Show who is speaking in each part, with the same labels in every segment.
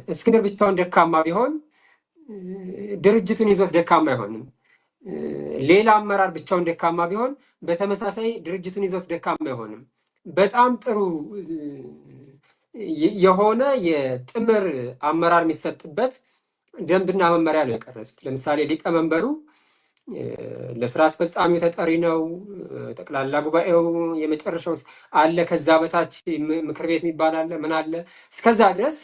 Speaker 1: እስክንድር ብቻውን ደካማ ቢሆን ድርጅቱን ይዞት ደካማ አይሆንም። ሌላ አመራር ብቻውን ደካማ ቢሆን በተመሳሳይ ድርጅቱን ይዞት ደካማ አይሆንም። በጣም ጥሩ የሆነ የጥምር አመራር የሚሰጥበት ደንብና መመሪያ ነው የቀረጹት። ለምሳሌ ሊቀመንበሩ ለስራ አስፈጻሚው ተጠሪ ነው። ጠቅላላ ጉባኤው የመጨረሻው አለ። ከዛ በታች ምክር ቤት የሚባል አለ። ምን አለ? እስከዛ ድረስ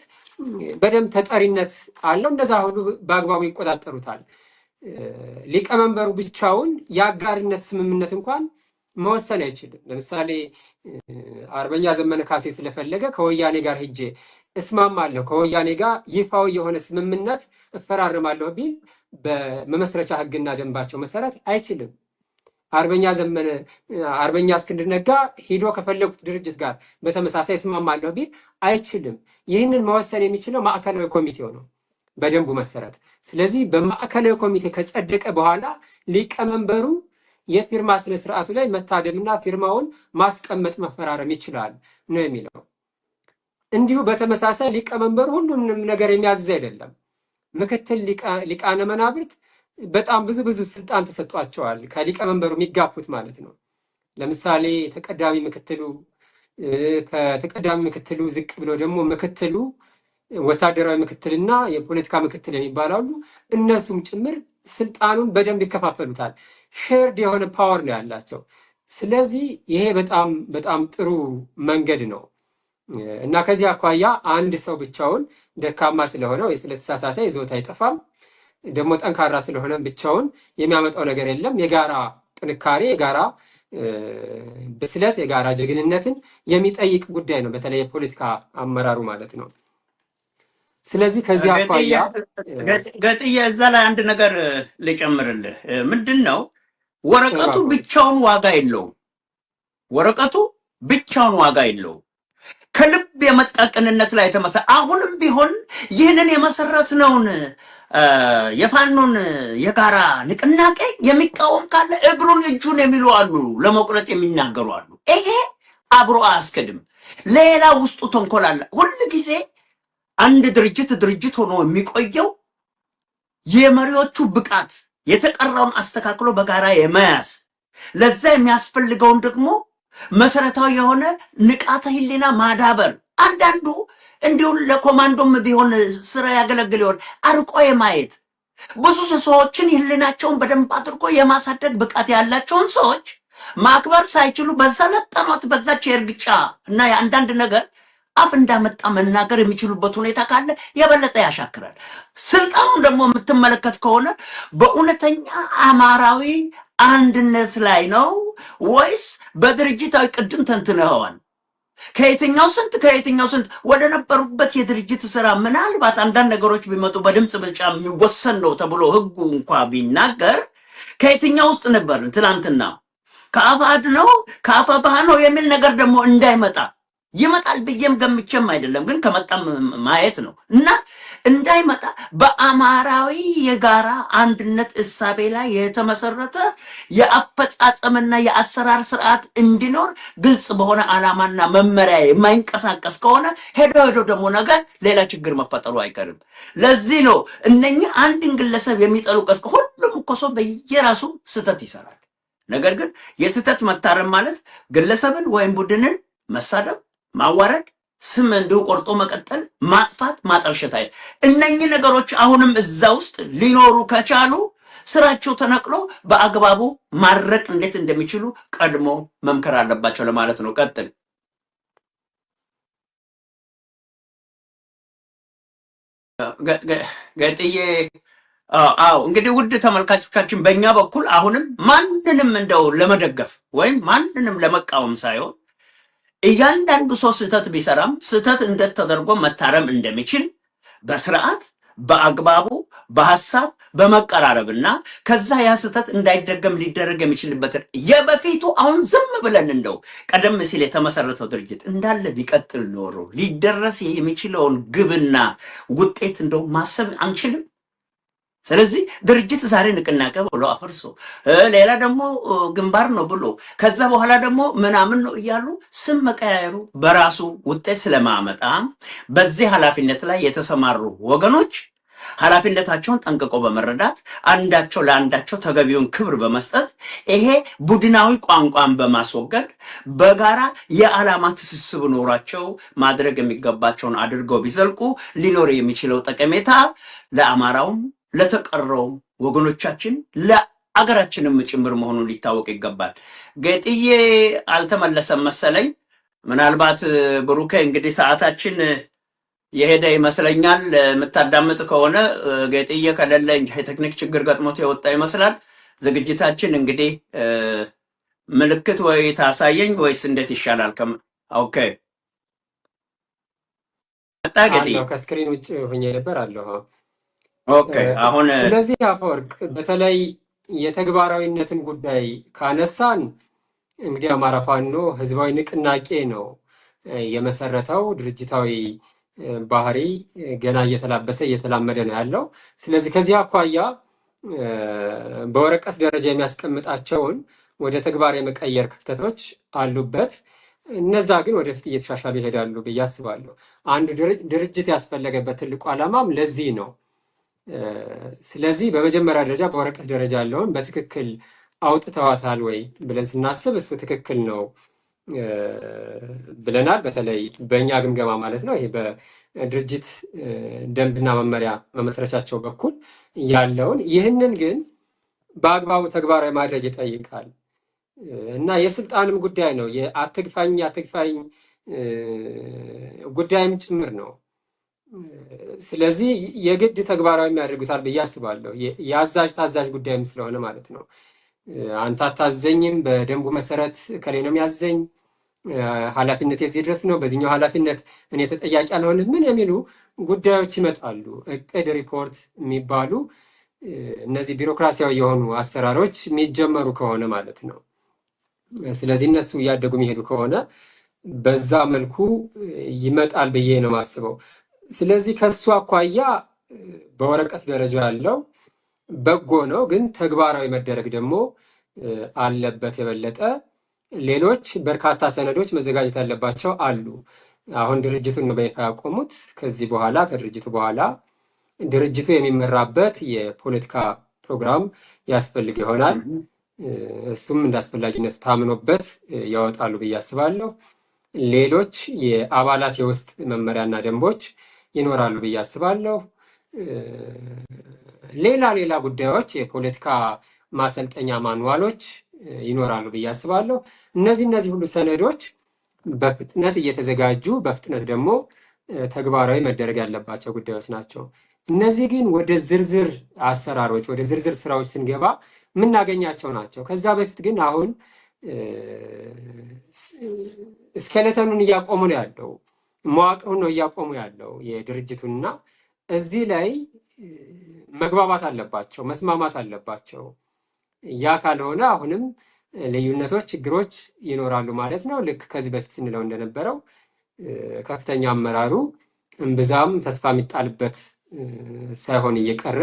Speaker 1: በደንብ ተጠሪነት አለው። እንደዛ ሁሉ በአግባቡ ይቆጣጠሩታል። ሊቀመንበሩ ብቻውን የአጋርነት ስምምነት እንኳን መወሰን አይችልም። ለምሳሌ አርበኛ ዘመነ ካሴ ስለፈለገ ከወያኔ ጋር ሄጄ እስማማለሁ፣ ከወያኔ ጋር ይፋዊ የሆነ ስምምነት እፈራርማለሁ ቢል በመመስረቻ ሕግና ደንባቸው መሰረት አይችልም። አርበኛ እስክንድር ነጋ ሂዶ ከፈለጉት ድርጅት ጋር በተመሳሳይ እስማማለሁ ቢል አይችልም። ይህንን መወሰን የሚችለው ማዕከላዊ ኮሚቴው ነው በደንቡ መሰረት። ስለዚህ በማዕከላዊ ኮሚቴ ከጸደቀ በኋላ ሊቀመንበሩ የፊርማ ስነ ስርዓቱ ላይ መታደምና ፊርማውን ማስቀመጥ መፈራረም ይችላል ነው የሚለው። እንዲሁ በተመሳሳይ ሊቀመንበሩ ሁሉንም ነገር የሚያዝዝ አይደለም። ምክትል ሊቃነ መናብርት በጣም ብዙ ስልጣን ተሰጧቸዋል፣ ከሊቀመንበሩ የሚጋፉት ማለት ነው። ለምሳሌ ተቀዳሚ ምክትሉ፣ ከተቀዳሚ ምክትሉ ዝቅ ብሎ ደግሞ ምክትሉ፣ ወታደራዊ ምክትልና የፖለቲካ ምክትል የሚባላሉ እነሱም ጭምር ስልጣኑን በደንብ ይከፋፈሉታል። ሼርድ የሆነ ፓወር ነው ያላቸው። ስለዚህ ይሄ በጣም ጥሩ መንገድ ነው እና ከዚህ አኳያ አንድ ሰው ብቻውን ደካማ ስለሆነ ወይ ስለተሳሳተ ይዞት አይጠፋም። ደግሞ ጠንካራ ስለሆነ ብቻውን የሚያመጣው ነገር የለም። የጋራ ጥንካሬ፣ የጋራ ብስለት፣ የጋራ ጀግንነትን የሚጠይቅ ጉዳይ ነው፣ በተለይ የፖለቲካ አመራሩ ማለት ነው። ስለዚህ ከዚህ አኳያ
Speaker 2: ገጥዬ እዛ ላይ አንድ ነገር ልጨምርልህ። ምንድን ነው ወረቀቱ ብቻውን ዋጋ የለውም። ወረቀቱ ብቻውን ዋጋ የለውም። ከልብ የመጣ ቅንነት ላይ አሁንም ቢሆን ይህንን የመሰረትነውን የፋኖን የጋራ ንቅናቄ የሚቃወም ካለ እግሩን እጁን የሚሉ አሉ፣ ለመቁረጥ የሚናገሩ አሉ። ይሄ አብሮ አያስከድም። ሌላ ውስጡ ተንኮል አለ። ሁል ጊዜ አንድ ድርጅት ሆኖ የሚቆየው የመሪዎቹ ብቃት የተቀረውን አስተካክሎ በጋራ የመያዝ ለዛ የሚያስፈልገውን ደግሞ መሰረታዊ የሆነ ንቃተ ህሊና ማዳበር። አንዳንዱ እንዲሁ ለኮማንዶም ቢሆን ስራ ያገለግል ይሆን አርቆ የማየት ብዙ ሰዎችን ህሊናቸውን በደንብ አድርጎ የማሳደግ ብቃት ያላቸውን ሰዎች ማክበር ሳይችሉ በሰለጠኗት በዛች የእርግጫ እና የአንዳንድ ነገር አፍ እንዳመጣ መናገር የሚችሉበት ሁኔታ ካለ የበለጠ ያሻክራል። ስልጣኑን ደግሞ የምትመለከት ከሆነ በእውነተኛ አማራዊ አንድነት ላይ ነው ወይስ በድርጅታዊ ቅድም ተንትነዋል? ከየትኛው ስንት ወደ ነበሩበት የድርጅት ስራ ምናልባት አንዳንድ ነገሮች ቢመጡ በድምፅ ብልጫ የሚወሰን ነው ተብሎ ህጉ እንኳ ቢናገር ከየትኛው ውስጥ ነበር? ትናንትና ከአፋድ ነው ከአፋባህ ነው የሚል ነገር ደግሞ እንዳይመጣ ይመጣል ብዬም ገምቼም አይደለም፣ ግን ከመጣም ማየት ነው እና እንዳይመጣ በአማራዊ የጋራ አንድነት እሳቤ ላይ የተመሰረተ የአፈጻጸምና የአሰራር ስርዓት እንዲኖር ግልጽ በሆነ ዓላማና መመሪያ የማይንቀሳቀስ ከሆነ ሄዶ ደግሞ ነገር ሌላ ችግር መፈጠሩ አይቀርም። ለዚህ ነው እነኚህ አንድን ግለሰብ የሚጠሉ ቀስቀ ሁሉም እኮ ሰው በየራሱ ስህተት ይሰራል። ነገር ግን የስህተት መታረም ማለት ግለሰብን ወይም ቡድንን መሳደብ፣ ማዋረድ፣ ስም እንዲሁ ቆርጦ መቀጠል፣ ማጥፋት፣ ማጠልሸት እነኚህ ነገሮች አሁንም እዛ ውስጥ ሊኖሩ ከቻሉ ስራቸው ተነቅሎ በአግባቡ ማድረቅ እንዴት እንደሚችሉ ቀድሞ መምከር አለባቸው ለማለት ነው። ቀጥል ገጥዬ። አዎ እንግዲህ ውድ ተመልካቾቻችን በእኛ በኩል አሁንም ማንንም እንደው ለመደገፍ ወይም ማንንም ለመቃወም ሳይሆን እያንዳንዱ ሰው ስህተት ቢሰራም ስህተት እንዴት ተደርጎ መታረም እንደሚችል በስርዓት በአግባቡ በሐሳብ በመቀራረብና ከዛ ያ ስህተት እንዳይደገም ሊደረግ የሚችልበት የበፊቱ አሁን ዝም ብለን እንደው ቀደም ሲል የተመሰረተው ድርጅት እንዳለ ቢቀጥል ኖሮ ሊደረስ የሚችለውን ግብና ውጤት እንደው ማሰብ አንችልም። ስለዚህ ድርጅት ዛሬ ንቅናቄ ብሎ አፍርሶ ሌላ ደግሞ ግንባር ነው ብሎ ከዛ በኋላ ደግሞ ምናምን ነው እያሉ ስም መቀያየሩ በራሱ ውጤት ስለማመጣ በዚህ ኃላፊነት ላይ የተሰማሩ ወገኖች ኃላፊነታቸውን ጠንቅቆ በመረዳት አንዳቸው ለአንዳቸው ተገቢውን ክብር በመስጠት ይሄ ቡድናዊ ቋንቋን በማስወገድ በጋራ የዓላማ ትስስብ ኖሯቸው ማድረግ የሚገባቸውን አድርገው ቢዘልቁ ሊኖር የሚችለው ጠቀሜታ ለአማራውም ለተቀረውም ወገኖቻችን ለአገራችንም ጭምር መሆኑን ሊታወቅ ይገባል። ጌጥዬ አልተመለሰም መሰለኝ። ምናልባት ብሩኬ እንግዲህ ሰዓታችን የሄደ ይመስለኛል። የምታዳምጥ ከሆነ ጌጥዬ ከሌለ የቴክኒክ ችግር ገጥሞት የወጣ ይመስላል። ዝግጅታችን እንግዲህ ምልክት ወይ ታሳየኝ ወይስ እንዴት ይሻላል? ኦኬ መጣ ጌጥዬ።
Speaker 1: ከስክሪን ውጭ ሆኜ ነበር አለሁ።
Speaker 2: ኦኬ አሁን
Speaker 1: ስለዚህ አፈወርቅ በተለይ የተግባራዊነትን ጉዳይ ካነሳን እንግዲህ አማራ ፋኖ ህዝባዊ ንቅናቄ ነው የመሰረተው። ድርጅታዊ ባህሪ ገና እየተላበሰ እየተላመደ ነው ያለው። ስለዚህ ከዚህ አኳያ በወረቀት ደረጃ የሚያስቀምጣቸውን ወደ ተግባር የመቀየር ክፍተቶች አሉበት። እነዛ ግን ወደፊት እየተሻሻሉ ይሄዳሉ ብዬ አስባለሁ። አንዱ ድርጅት ያስፈለገበት ትልቁ ዓላማም ለዚህ ነው። ስለዚህ በመጀመሪያ ደረጃ በወረቀት ደረጃ ያለውን በትክክል አውጥተዋታል ወይ ብለን ስናስብ እሱ ትክክል ነው ብለናል። በተለይ በእኛ ግምገማ ማለት ነው። ይሄ በድርጅት ደንብና መመሪያ መመስረቻቸው በኩል ያለውን ይህንን ግን በአግባቡ ተግባራዊ ማድረግ ይጠይቃል እና የስልጣንም ጉዳይ ነው። የአትግፋኝ ጉዳይም ጭምር ነው። ስለዚህ የግድ ተግባራዊ የሚያደርጉታል ብዬ አስባለሁ። የአዛዥ ታዛዥ ጉዳይም ስለሆነ ማለት ነው። አንተ አታዘኝም፣ በደንቡ መሰረት ከሌ ነው የሚያዘኝ፣ ኃላፊነት የዚህ ድረስ ነው፣ በዚህኛው ኃላፊነት እኔ ተጠያቂ አልሆንም፣ ምን የሚሉ ጉዳዮች ይመጣሉ። እቅድ፣ ሪፖርት የሚባሉ እነዚህ ቢሮክራሲያዊ የሆኑ አሰራሮች የሚጀመሩ ከሆነ ማለት ነው። ስለዚህ እነሱ እያደጉ የሚሄዱ ከሆነ በዛ መልኩ ይመጣል ብዬ ነው የማስበው። ስለዚህ ከሱ አኳያ በወረቀት ደረጃ ያለው በጎ ነው፣ ግን ተግባራዊ መደረግ ደግሞ አለበት የበለጠ። ሌሎች በርካታ ሰነዶች መዘጋጀት ያለባቸው አሉ። አሁን ድርጅቱን ነው በይፋ ያቆሙት። ከዚህ በኋላ ከድርጅቱ በኋላ ድርጅቱ የሚመራበት የፖለቲካ ፕሮግራም ያስፈልግ ይሆናል። እሱም እንደ አስፈላጊነት ታምኖበት ያወጣሉ ብዬ አስባለሁ። ሌሎች የአባላት የውስጥ መመሪያና ደንቦች ይኖራሉ ብዬ አስባለሁ። ሌላ ጉዳዮች የፖለቲካ ማሰልጠኛ ማንዋሎች ይኖራሉ ብዬ አስባለሁ። እነዚህ ሁሉ ሰነዶች በፍጥነት እየተዘጋጁ በፍጥነት ደግሞ ተግባራዊ መደረግ ያለባቸው ጉዳዮች ናቸው። እነዚህ ግን ወደ ዝርዝር አሰራሮች ወደ ዝርዝር ስራዎች ስንገባ የምናገኛቸው ናቸው። ከዛ በፊት ግን አሁን እስኬለተኑን እያቆሙ ነው ያለው፣ መዋቅሩን ነው እያቆሙ ያለው የድርጅቱንና እዚህ ላይ መግባባት አለባቸው፣ መስማማት አለባቸው። ያ ካልሆነ አሁንም ልዩነቶች፣ ችግሮች ይኖራሉ ማለት ነው። ልክ ከዚህ በፊት ስንለው እንደነበረው ከፍተኛ አመራሩ እምብዛም ተስፋ የሚጣልበት ሳይሆን እየቀረ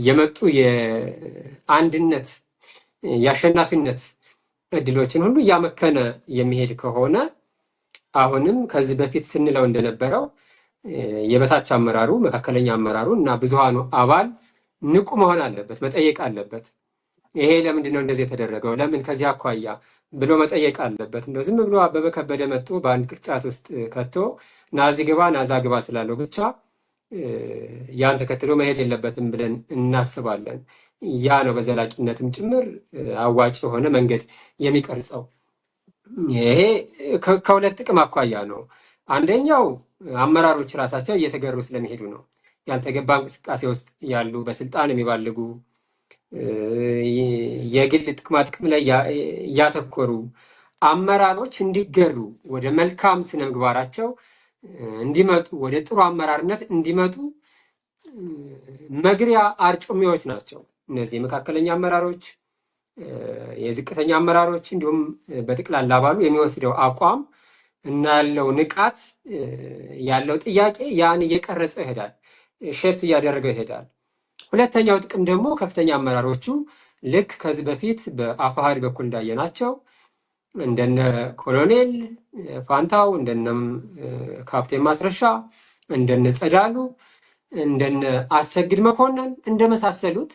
Speaker 1: የመጡ የአንድነት የአሸናፊነት እድሎችን ሁሉ እያመከነ የሚሄድ ከሆነ አሁንም ከዚህ በፊት ስንለው እንደነበረው የበታች አመራሩ፣ መካከለኛ አመራሩ እና ብዙሃኑ አባል ንቁ መሆን አለበት፣ መጠየቅ አለበት። ይሄ ለምንድን ነው እንደዚህ የተደረገው? ለምን ከዚህ አኳያ ብሎ መጠየቅ አለበት። እንደው ዝም ብሎ አበበ ከበደ መጥቶ በአንድ ቅርጫት ውስጥ ከቶ ናዚ ግባ ናዛ ግባ ስላለው ብቻ ያን ተከትሎ መሄድ የለበትም ብለን እናስባለን። ያ ነው በዘላቂነትም ጭምር አዋጭ የሆነ መንገድ የሚቀርጸው። ይሄ ከሁለት ጥቅም አኳያ ነው። አንደኛው አመራሮች ራሳቸው እየተገሩ ስለሚሄዱ ነው። ያልተገባ እንቅስቃሴ ውስጥ ያሉ በስልጣን የሚባልጉ የግል ጥቅማ ጥቅም ላይ እያተኮሩ አመራሮች እንዲገሩ ወደ መልካም ስነ ምግባራቸው እንዲመጡ ወደ ጥሩ አመራርነት እንዲመጡ መግሪያ አርጩሜዎች ናቸው እነዚህ የመካከለኛ አመራሮች፣ የዝቅተኛ አመራሮች እንዲሁም በጠቅላላ አባሉ የሚወስደው አቋም እና ያለው ንቃት ያለው ጥያቄ ያን እየቀረጸ ይሄዳል። ሼፕ እያደረገው ይሄዳል። ሁለተኛው ጥቅም ደግሞ ከፍተኛ አመራሮቹ ልክ ከዚህ በፊት በአፋሕድ በኩል እንዳየናቸው እንደነ ኮሎኔል ፋንታው፣ እንደነ ካፕቴን ማስረሻ፣ እንደነ ጸዳሉ፣ እንደነ አሰግድ መኮንን እንደመሳሰሉት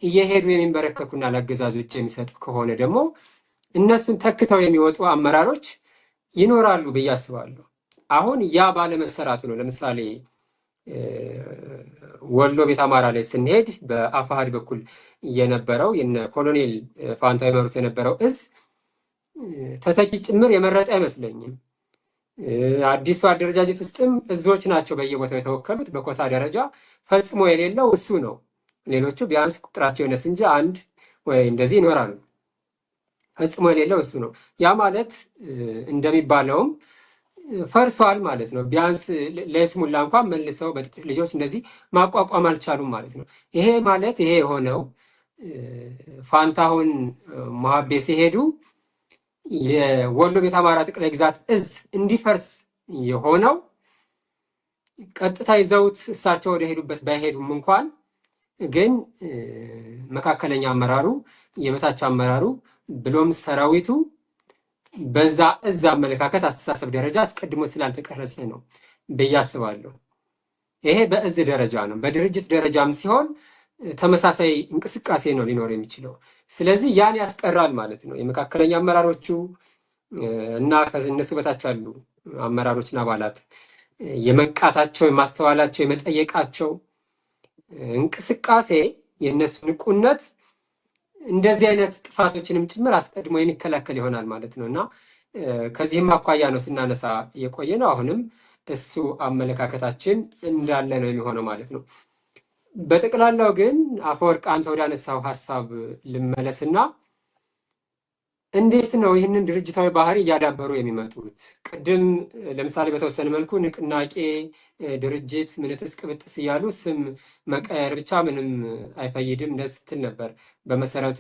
Speaker 1: እየሄዱ የሚንበረከኩና ለአገዛዙ እጅ የሚሰጡ ከሆነ ደግሞ እነሱን ተክተው የሚወጡ አመራሮች ይኖራሉ ብዬ አስባለሁ። አሁን ያ ባለመሰራቱ ነው። ለምሳሌ ወሎ ቤት አማራ ላይ ስንሄድ በአፋሕድ በኩል የነበረው የነ ኮሎኔል ፋንታው የመሩት የነበረው እዝ ተተኪ ጭምር የመረጠ አይመስለኝም። አዲሱ አደረጃጀት ውስጥም እዞች ናቸው በየቦታው የተወከሉት። በኮታ ደረጃ ፈጽሞ የሌለው እሱ ነው። ሌሎቹ ቢያንስ ቁጥራቸው ይነስ እንጂ አንድ ወይ እንደዚህ ይኖራሉ። ፈጽሞ የሌለው እሱ ነው። ያ ማለት እንደሚባለውም ፈርሷል ማለት ነው። ቢያንስ ለስሙላ እንኳን መልሰው በጥቂት ልጆች እንደዚህ ማቋቋም አልቻሉም ማለት ነው። ይሄ ማለት ይሄ የሆነው ፋንታሁን ሞሀቤ ሲሄዱ የወሎ ቤት አማራ ጠቅላይ ግዛት እዝ እንዲፈርስ የሆነው ቀጥታ ይዘውት እሳቸው ወደ ሄዱበት ባይሄዱም እንኳን ግን መካከለኛ አመራሩ፣ የበታች አመራሩ ብሎም ሰራዊቱ በዛ እዝ አመለካከት አስተሳሰብ ደረጃ አስቀድሞ ስላልተቀረጸ ነው ብዬ አስባለሁ። ይሄ በእዝ ደረጃ ነው። በድርጅት ደረጃም ሲሆን ተመሳሳይ እንቅስቃሴ ነው ሊኖር የሚችለው። ስለዚህ ያን ያስቀራል ማለት ነው። የመካከለኛ አመራሮቹ እና ከእነሱ በታች ያሉ አመራሮችና አባላት የመንቃታቸው፣ የማስተዋላቸው፣ የመጠየቃቸው እንቅስቃሴ የእነሱ ንቁነት እንደዚህ አይነት ጥፋቶችንም ጭምር አስቀድሞ የሚከላከል ይሆናል ማለት ነው እና ከዚህም አኳያ ነው ስናነሳ የቆየ ነው። አሁንም እሱ አመለካከታችን እንዳለ ነው የሚሆነው ማለት ነው። በጠቅላላው ግን አፈወርቅ አንተ ወዳነሳው ሀሳብ ልመለስና እንዴት ነው ይህንን ድርጅታዊ ባህሪ እያዳበሩ የሚመጡት? ቅድም ለምሳሌ በተወሰነ መልኩ ንቅናቄ፣ ድርጅት፣ ምንትስ ቅብጥስ እያሉ ስም መቀየር ብቻ ምንም አይፈይድም እንደዚህ ስትል ነበር። በመሰረቱ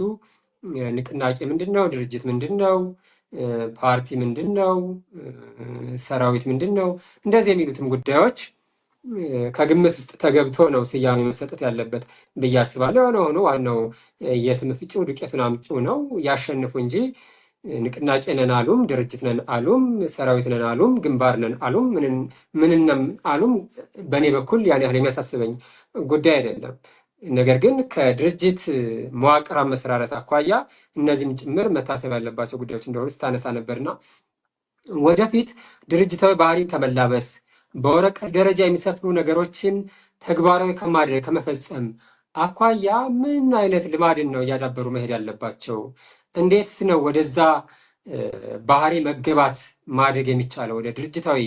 Speaker 1: ንቅናቄ ምንድን ነው? ድርጅት ምንድን ነው? ፓርቲ ምንድን ነው? ሰራዊት ምንድን ነው? እንደዚህ የሚሉትም ጉዳዮች ከግምት ውስጥ ተገብቶ ነው ስያሜ መሰጠት ያለበት ብዬ አስባለሁ። የሆነ ሆኖ ዋናው የትም ፍጪው ዱቄቱን አምጪው ነው። ያሸንፉ እንጂ ንቅናቄ ነን አሉም፣ ድርጅት ነን አሉም፣ ሰራዊት ነን አሉም፣ ግንባር ነን አሉም፣ ምንነም አሉም በእኔ በኩል ያን ያህል የሚያሳስበኝ ጉዳይ አይደለም። ነገር ግን ከድርጅት መዋቅር አመሰራረት አኳያ እነዚህም ጭምር መታሰብ ያለባቸው ጉዳዮች እንደሆኑ ስታነሳ ነበርና ወደፊት ድርጅታዊ ባህሪን ከመላበስ በወረቀት ደረጃ የሚሰፍሩ ነገሮችን ተግባራዊ ከማድረግ ከመፈጸም አኳያ ምን አይነት ልማድን ነው እያዳበሩ መሄድ ያለባቸው? እንዴትስ ነው ወደዛ ባህሪ መገባት ማድረግ የሚቻለው? ወደ ድርጅታዊ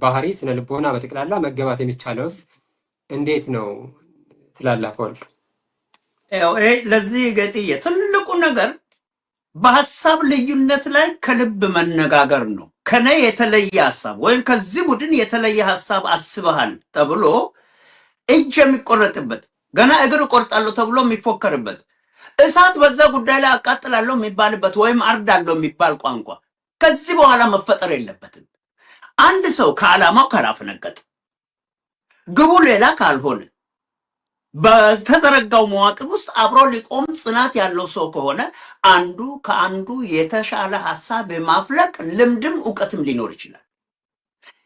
Speaker 1: ባህሪ ስነ ልቦና በጠቅላላ መገባት የሚቻለውስ እንዴት ነው ትላለህ አፈወርቅ?
Speaker 2: ይሄ ለዚህ ገጥዬ ትልቁ ነገር በሀሳብ ልዩነት ላይ ከልብ መነጋገር ነው። ከነ የተለየ ሀሳብ ወይም ከዚህ ቡድን የተለየ ሀሳብ አስበሃል ተብሎ እጅ የሚቆረጥበት ገና እግር እቆርጣለሁ ተብሎ የሚፎከርበት እሳት በዛ ጉዳይ ላይ አቃጥላለሁ የሚባልበት ወይም አርዳለሁ የሚባል ቋንቋ ከዚህ በኋላ መፈጠር የለበትም። አንድ ሰው ከዓላማው ካላፈነገጠ፣ ግቡ ሌላ ካልሆነ፣ በተዘረጋው መዋቅር ውስጥ አብሮ ሊቆም ጽናት ያለው ሰው ከሆነ አንዱ ከአንዱ የተሻለ ሀሳብ የማፍለቅ ልምድም እውቀትም ሊኖር ይችላል።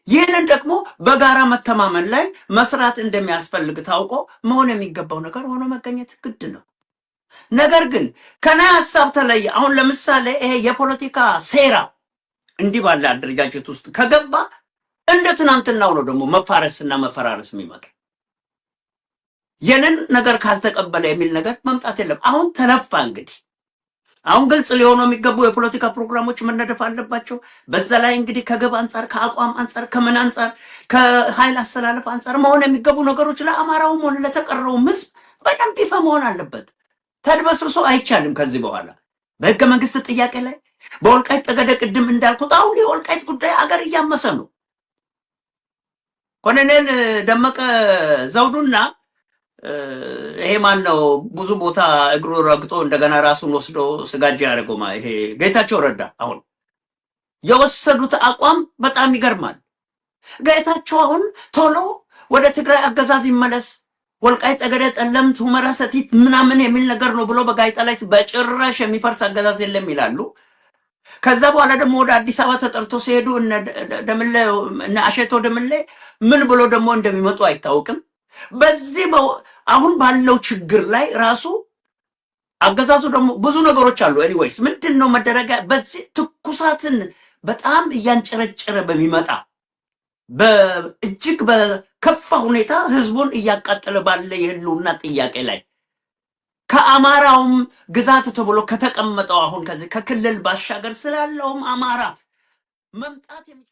Speaker 2: ይህንን ደግሞ በጋራ መተማመን ላይ መስራት እንደሚያስፈልግ ታውቆ መሆን የሚገባው ነገር ሆኖ መገኘት ግድ ነው። ነገር ግን ከኔ ሀሳብ ተለየ። አሁን ለምሳሌ ይሄ የፖለቲካ ሴራ እንዲህ ባለ አደረጃጀት ውስጥ ከገባ እንደ ትናንትናው ነው ደግሞ መፋረስና መፈራረስ የሚመጣ። የነን ነገር ካልተቀበለ የሚል ነገር መምጣት የለም። አሁን ተነፋ። እንግዲህ አሁን ግልጽ ሊሆኑ የሚገቡ የፖለቲካ ፕሮግራሞች መነደፍ አለባቸው። በዛ ላይ እንግዲህ ከግብ አንጻር፣ ከአቋም አንጻር፣ ከምን አንጻር፣ ከኃይል አሰላለፍ አንጻር መሆን የሚገቡ ነገሮች ለአማራውም ሆነ ለተቀረውም ሕዝብ በደንብ ይፋ መሆን አለበት። ተድበስብሶ አይቻልም። ከዚህ በኋላ በህገ መንግስት ጥያቄ ላይ በወልቃይት ጠገዴ ቅድም እንዳልኩት አሁን የወልቃይት ጉዳይ አገር እያመሰ ነው። ኮሎኔል ደመቀ ዘውዱና ይሄ ማን ነው ብዙ ቦታ እግሩ ረግጦ እንደገና ራሱን ወስዶ ስጋጃ ያደረገው ይሄ ጌታቸው ረዳ አሁን የወሰዱት አቋም በጣም ይገርማል። ጌታቸው አሁን ቶሎ ወደ ትግራይ አገዛዝ ይመለስ፣ ወልቃይት ጠገዴ፣ ጠለምት፣ ሁመራ፣ ሰቲት ምናምን የሚል ነገር ነው ብሎ በጋዜጣ ላይ በጭራሽ የሚፈርስ አገዛዝ የለም ይላሉ። ከዛ በኋላ ደግሞ ወደ አዲስ አበባ ተጠርቶ ሲሄዱ እነ አሸቶ ደምሌ ምን ብሎ ደግሞ እንደሚመጡ አይታወቅም። በዚህ አሁን ባለው ችግር ላይ ራሱ አገዛዙ ደግሞ ብዙ ነገሮች አሉ። ኤኒዌይስ ምንድን ነው መደረጋ? በዚህ ትኩሳትን በጣም እያንጨረጨረ በሚመጣ እጅግ በከፋ ሁኔታ ህዝቡን እያቃጠለ ባለ የህልውና ጥያቄ ላይ ከአማራውም ግዛት ተብሎ ከተቀመጠው አሁን ከዚህ ከክልል ባሻገር ስላለውም አማራ መምጣት